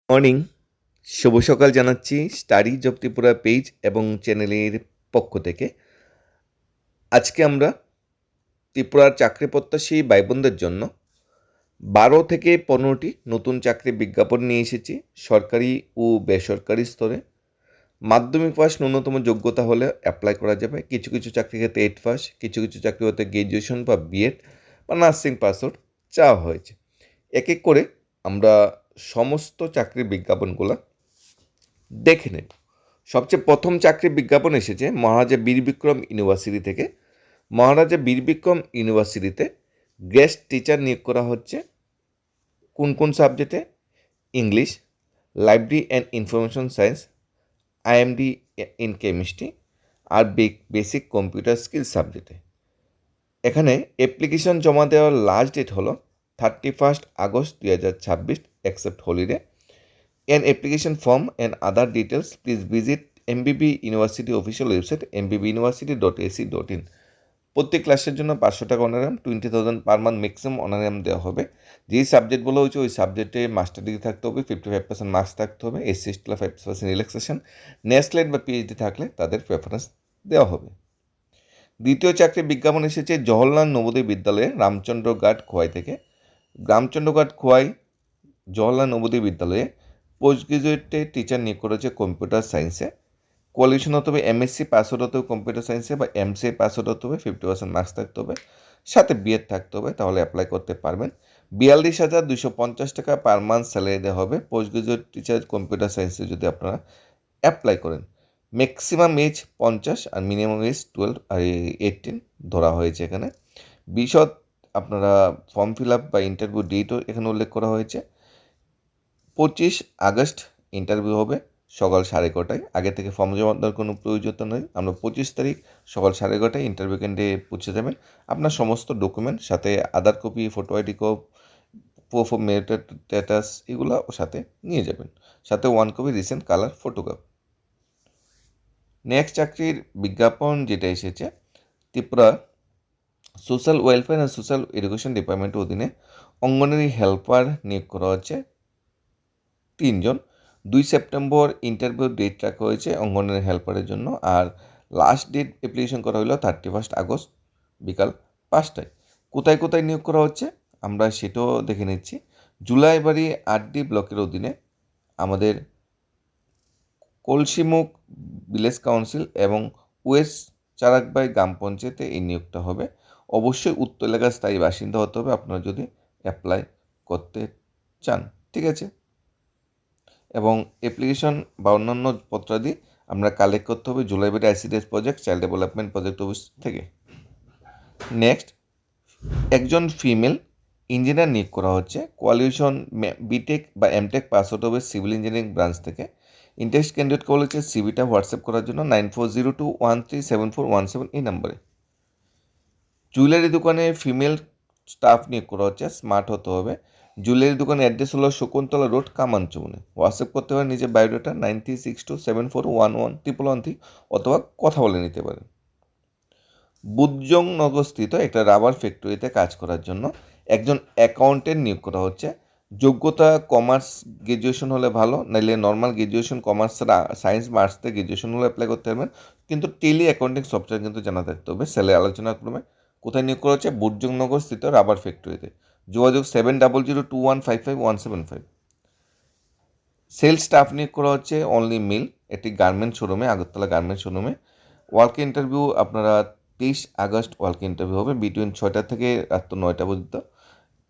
Morning, শুভ সকাল জানাচ্ছি study job Tripura page এবং চ্যানেলের পক্ষ থেকে। আজকে আমরা ত্রিপুরার চাকরি প্রত্যাশী ভাই বোনদের জন্য 12 থেকে 15টি নতুন চাকরির বিজ্ঞাপন নিয়ে এসেছি সরকারি ও বেসরকারি স্তরে। মাধ্যমিক পাস ন্যূনতম যোগ্যতা হলে অ্যাপ্লাই করা যাবে। কিছু কিছু চাকরির ক্ষেত্রে 8 পাস, কিছু কিছু চাকরি হতে গ্র্যাজুয়েশন বা বিএড বা নার্সিং পাস আউট চাওয়া হয়েছে। এক এক করে আমরা সমস্ত চাকরির বিজ্ঞাপনগুলো দেখে নেব। সবচেয়ে প্রথম চাকরির বিজ্ঞাপন এসেছে মহারাজা বীর বিক্রম ইউনিভার্সিটি থেকে। মহারাজা বীর বিক্রম ইউনিভার্সিটিতে গেস্ট টিচার নিয়োগ করা হচ্ছে। কোন কোন সাবজেক্টে? English, library and information science, IMD in chemistry আর বেসিক কম্পিউটার স্কিল সাবজেক্টে। এখানে অ্যাপ্লিকেশন জমা দেওয়ার লাস্ট ডেট হলো 31 August 2026 except holiday. An application form and other details, please visit MBB University official website mbbuniversity.ac.in. প্রত্যেক ক্লাসের জন্য 500 টাকা অনারাম, 20,000 পার মান্থ ম্যাক্সিমাম অনারাম দেওয়া হবে। যেই সাবজেক্টগুলো হচ্ছে ওই সাবজেক্টে মাস্টার ডিগ্রি থাকতে হবে, 55% মার্কস থাকতে হবে, SC ST 5% রিল্যাক্সেশন, নেসলেট বা পিএইচডি থাকলে তাদের প্রেফারেন্স দেওয়া হবে। দ্বিতীয় চাকরির বিজ্ঞাপন এসেছে জওহরলাল নবোদয় বিদ্যালয়ে রামচন্দ্র ঘাট খোয়াই থেকে। রামচন্দ্র ঘাট খোয়াই জওহরলাল নবোদয় বিদ্যালয়ে পোস্ট গ্রাজুয়েটে টিচার নিয়োগ করেছে কম্পিউটার সায়েন্সে। কোয়ালিফিকেশন হতে হবে এমএসসি পাস আউট হতে হবে কম্পিউটার সায়েন্সে বা এমসিএ পাস আউট হতে হবে, 50% মার্কস থাকতে হবে, সাথে বিএড থাকতে হবে, তাহলে অ্যাপ্লাই করতে পারবেন। 42,250 টাকা পার মান্থ স্যালারি দেওয়া হবে পোস্ট গ্রাজুয়েট টিচার কম্পিউটার সায়েন্সে যদি আপনারা অ্যাপ্লাই করেন। ম্যাক্সিমাম এজ 50 আর মিনিমাম এজ 12 আর 18 ধরা হয়েছে এখানে। বিশদ আপনারা ফর্ম ফিল আপ বা ইন্টারভিউ ডেটও এখানে উল্লেখ করা হয়েছে। 25 আগস্ট ইন্টারভিউ হবে সকাল 9:30টায়। আগে থেকে ফর্ম জমা দেওয়ার কোনো প্রয়োজন নেই। আমরা 25 তারিখ সকাল 9:30টায় ইন্টারভিউ কেন্দ্রে পৌঁছে যাবেন। আপনার সমস্ত ডকুমেন্ট সাথে Aadhaar copy, photo ID copy, proof of marital status এগুলো সাথে নিয়ে যাবেন, সাথে 1 copy recent colour photograph. Next চাকরির বিজ্ঞাপন যেটা এসেছে Tripura social welfare and social education ডিপার্টমেন্টের অধীনে অঙ্গনওয়াড়ি হেল্পার নিয়োগ করা হচ্ছে 3 জন। 2 সেপ্টেম্বর ইন্টারভিউ ডেট রাখা হয়েছে অঙ্গনওয়াড়ি হেল্পারের জন্য, আর লাস্ট ডেট অ্যাপ্লিকেশন করা হলো 31 আগস্ট বিকাল 5টায়। কোথায় কোথায় নিয়োগ করা হচ্ছে আমরা সেটাও দেখে নিচ্ছি। জুলাইবাড়ি আরডি ব্লকের অধীনে আমাদের কলসিমুখ ভিলেজ কাউন্সিল এবং ওয়েস্ট চারাকবাই গ্রাম পঞ্চায়েতে এই নিয়োগটা হবে। অবশ্যই উত্তর এলাকার স্থায়ী বাসিন্দা হতে হবে আপনারা যদি অ্যাপ্লাই করতে চান, ঠিক আছে? এবং অ্যাপ্লিকেশন বা অন্যান্য পত্রাদি আমরা কালেক্ট করতে হবে Julaibari ICDS project child development project office থেকে। নেক্সট, একজন ফিমেল ইঞ্জিনিয়ার নিয়োগ করা হচ্ছে। কোয়ালিফিকেশন বিটেক বা এমটেক পাস আউট হবে সিভিল ইঞ্জিনিয়ারিং ব্রাঞ্চ থেকে। ইন্টারেস্ট ক্যান্ডিডেটকে বলেছে সিভিটা হোয়াটসঅ্যাপ করার জন্য 9402137417 এই নাম্বারে। জুয়েলারি দোকানে ফিমেল স্টাফ নিয়োগ করা হচ্ছে, স্মার্ট হতে হবে। জুয়েলারি দোকানের অ্যাড্রেস হলো শকুন্তলা রোড কামানচৌমনি। হোয়াটসঅ্যাপ করতে পারেন নিজের বায়োডাটা 9362741113 অথবা কথা বলে নিতে পারেন। বুধজং নগরস্থিত একটা রাবার ফ্যাক্টরিতে কাজ করার জন্য একজন অ্যাকাউন্টেন্ট নিয়োগ করা হচ্ছে। যোগ্যতা কমার্স গ্র্যাজুয়েশন হলে ভালো, নাইলে নর্মাল গ্র্যাজুয়েশন কমার্স সায়েন্স বা আর্টসতে গ্র্যাজুয়েশন হলে অ্যাপ্লাই করতে পারবেন, কিন্তু টেলি অ্যাকাউন্টিং সফটওয়্যার কিন্তু জানা থাকতে হবে। স্যালারি আলোচনা ক্রমে কোথায় নিয়োগ করা হচ্ছে? বুধজং নগর স্থিত রাবার ফ্যাক্টরিতে। যোগাযোগ 7002155175। সেলস স্টাফ নিয়োগ করা হচ্ছে অনলি মেল, একটি গার্মেন্ট শোরুমে, আগরতলা গার্মেন্ট শোরুমে। ওয়ার্ক ইন্টারভিউ আপনারা 23 আগস্ট ওয়ার্ক ইন্টারভিউ হবে বিটুইন 6টা থেকে রাত 9টা পর্যন্ত।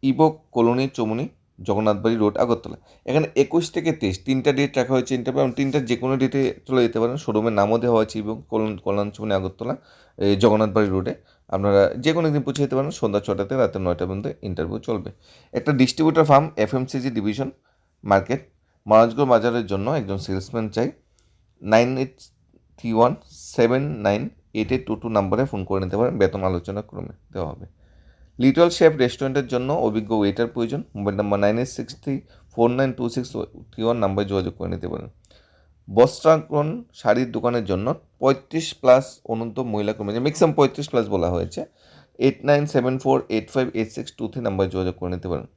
ইবোক কলোনি চৌমুনি জগন্নাথবাড়ি রোড আগরতলা। এখানে 21 থেকে 23 তিনটা ডেট রাখা হয়েছে ইন্টারভিউ, এবং তিনটার যে কোনো ডেটে চলে যেতে পারেন। শোরুমের নামও দেওয়া হয়েছে ইবোক কল্যাণ চৌমুনি আগরতলা এই জগন্নাথবাড়ি রোডে। আপনারা যে কোনো দিন পৌঁছে যেতে পারেন। সন্ধ্যা 6টা থেকে রাত 9টা পর্যন্ত ইন্টারভিউ চলবে। একটা distributor farm FMCG division market Maharajganj বাজারের জন্য একজন সেলসম্যান চাই। 9831798822 নাম্বারে ফোন করে নিতে পারেন, বেতন আলোচনা ক্রমে দেওয়া হবে। লিটল শেফ রেস্টুরেন্টের জন্য অভিজ্ঞ ওয়েটার প্রয়োজন। মোবাইল নাম্বার 9863492631 নাম্বারে যোগাযোগ করে নিতে পারেন। বস্ত্রাঙ্কন শাড়ির দোকানের জন্য 35+ অনূর্ধ্ব মহিলা কর্মী, ম্যাক্সিমাম 35+ বলা হয়েছে। 8974858623 নাম্বারে যোগাযোগ করে নিতে পারেন।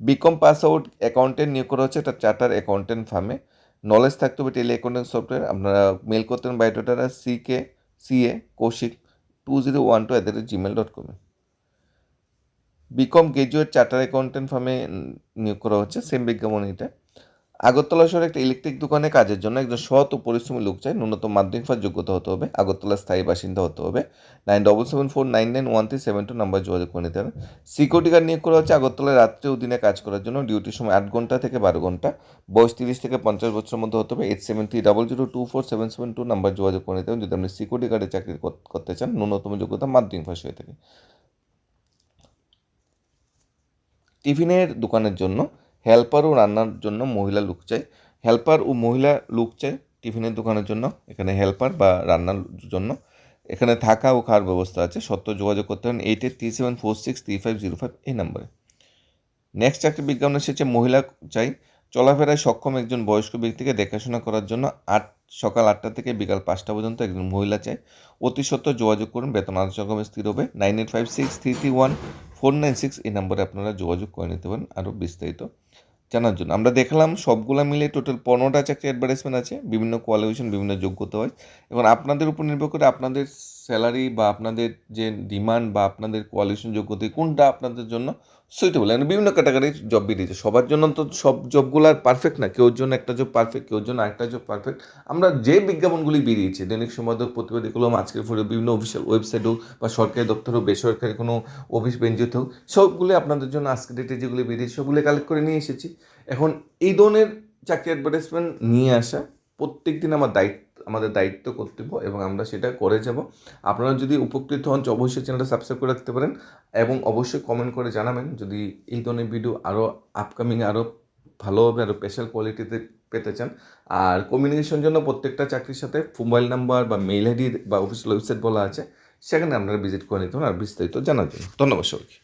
বিকম পাস আউট অ্যাকাউন্টেন্ট নিয়োগ করা হচ্ছে, একটা চার্টার অ্যাকাউন্টেন্ট ফার্মে। নলেজ থাকতে হবে টেলি অ্যাকাউন্টিং সফটওয়্যার। আপনারা মেল করতেন বায়োডাটাটা CA2012@gmail.com। BCom graduate charter accountant ফার্মে নিয়োগ করা হচ্ছে, সেম বিজ্ঞাপন এটা। আগরতলা শহরে একটা ইলেকট্রিক দোকানে কাজের জন্য একজন সৎ ও পরিশ্রমী লোক চাই, ন্যূনতম মাধ্যমিক পাস যোগ্যতা হতে হবে, আগরতলা স্থায়ী বাসিন্দা হতে হবে। 9774991372 নাম্বার যোগাযোগ করে নিতে হবে। সিকিউরিটি গার্ড নিয়োগ করা হচ্ছে আগরতলায় রাত্রে ও দিনে কাজ করার জন্য, ডিউটির সময় 8 ঘন্টা থেকে 12 ঘন্টা, বয়স 30 থেকে 50 বছরের মধ্যে হতে হবে। 8730024772 নাম্বার যোগাযোগ করে নিতে হবে যদি আপনি সিকিউরিটি গার্ডে চাকরি করতে চান, ন্যূনতম যোগ্যতা মাধ্যমিক পাস হয়ে থাকে। টিফিনের দোকানের জন্য হেল্পার ও রান্নার জন্য মহিলা লোক চাই, হেল্পার ও মহিলা লোক চাই টিফিনের দোকানের জন্য, এখানে হেল্পার বা রান্নার জন্য। এখানে থাকা ও খাওয়ার ব্যবস্থা আছে। সত্য যোগাযোগ করতে হবে 8837463505 এই নাম্বারে। নেক্সট চাকরি বিজ্ঞাপন এসেছে, মহিলা চাই, চলাফেরায় সক্ষম একজন বয়স্ক ব্যক্তিকে দেখাশোনা করার জন্য সকাল 8টা থেকে বিকাল 5টা পর্যন্ত একজন মহিলা চাই। অতি সত্ত্বর যোগাযোগ করুন, বেতন আলোচনা স্থির হবে। 9856331496 এই নম্বরে আপনারা যোগাযোগ করে নিতে পারেন আরও বিস্তারিত জানার জন্য। আমরা দেখলাম সবগুলো মিলে টোটাল 15টা চাকরি অ্যাডভার্টাইজমেন্ট আছে, বিভিন্ন কোয়ালিফিকেশন, বিভিন্ন যোগ্যতা হয়। এখন আপনাদের উপর নির্ভর করে আপনাদের স্যালারি বা আপনাদের যে ডিমান্ড বা আপনাদের কোয়ালিফিকেশন যোগ্যতা কোনটা আপনাদের জন্য সুইটেবল। মানে বিভিন্ন ক্যাটাগরির জব বেরিয়েছে, সবার জন্য তো সব জবগুলো আর পারফেক্ট না, কেউর জন্য একটা জব পারফেক্ট, কেউর জন্য আরেকটা জব পারফেক্ট। আমরা যে বিজ্ঞাপনগুলি বেরিয়েছে, দৈনিক সংবাদক, প্রতিবাদী কলম, আজকের ফোরে, বিভিন্ন অফিসিয়াল ওয়েবসাইট হোক বা সরকারি দপ্তর হোক, বেসরকারি কোনো অফিস বেঞ্জিত হোক, সবগুলো আপনাদের জন্য আজকে ডেটে যেগুলি বেরিয়েছে সবগুলো কালেক্ট করে নিয়ে এসেছি। এখন এই ধরনের চাকরি অ্যাডভার্টাইজমেন্ট নিয়ে আসা প্রত্যেক দিন আমাদের দায়িত্ব, কর্তব্য, এবং আমরা সেটা করে যাব। আপনারা যদি উপকৃত হন অবশ্যই চ্যানেলটা সাবস্ক্রাইব করে রাখতে পারেন এবং অবশ্যই কমেন্ট করে জানাবেন যদি এই ধরনের ভিডিও আরও আপকামিং আরও ভালোভাবে আরও স্পেশাল কোয়ালিটিতে পেতে চান। আর কমিউনিকেশন জন্য প্রত্যেকটা চাকরির সাথে মোবাইল নাম্বার বা মেইল আইডি বা অফিসিয়াল ওয়েবসাইট বলা আছে, সেখানে আপনারা ভিজিট করে নিতে পারেন আর বিস্তারিত জানার জন্য। ধন্যবাদ সবাইকে।